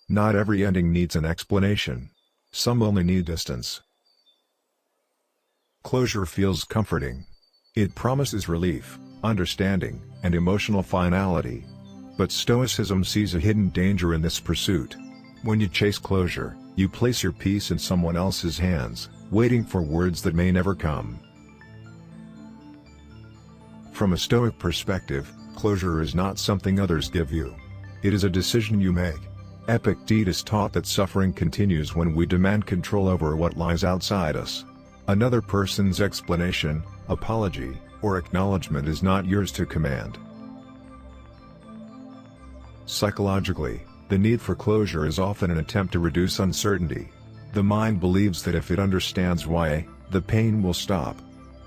Not every ending needs an explanation. Some only need distance. Closure feels comforting. It promises relief, understanding, and emotional finality. But Stoicism sees a hidden danger in this pursuit. When you chase closure, you place your peace in someone else's hands, waiting for words that may never come. From a Stoic perspective, closure is not something others give you. It is a decision you make. Epictetus taught that suffering continues when we demand control over what lies outside us. Another person's explanation, apology, or acknowledgement is not yours to command. Psychologically, the need for closure is often an attempt to reduce uncertainty. The mind believes that if it understands why, the pain will stop.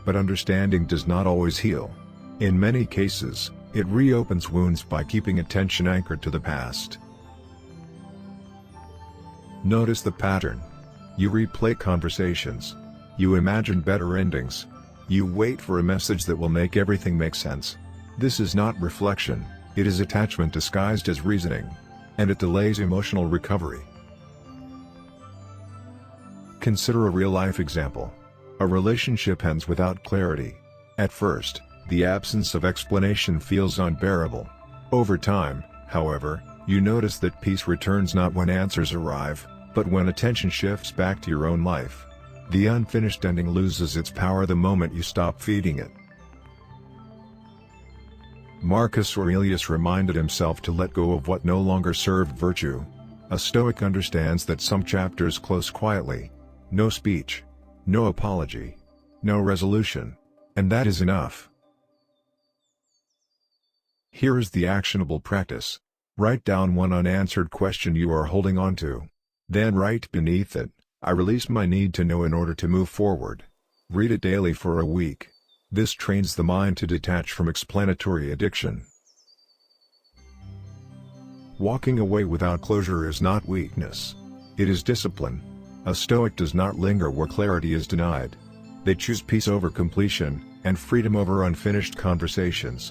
But understanding does not always heal. In many cases, it reopens wounds by keeping attention anchored to the past. Notice the pattern. You replay conversations. You imagine better endings. You wait for a message that will make everything make sense. This is not reflection, it is attachment disguised as reasoning. And it delays emotional recovery. Consider a real-life example. A relationship ends without clarity. At first, the absence of explanation feels unbearable. Over time, however, you notice that peace returns not when answers arrive, but when attention shifts back to your own life. The unfinished ending loses its power the moment you stop feeding it. Marcus Aurelius reminded himself to let go of what no longer served virtue. A Stoic understands that some chapters close quietly. No speech. No apology. No resolution. And that is enough. Here is the actionable practice. Write down one unanswered question you are holding on to. Then write beneath it, "I release my need to know in order to move forward." Read it daily for a week. This trains the mind to detach from explanatory addiction. Walking away without closure is not weakness. It is discipline. A Stoic does not linger where clarity is denied. They choose peace over completion, and freedom over unfinished conversations.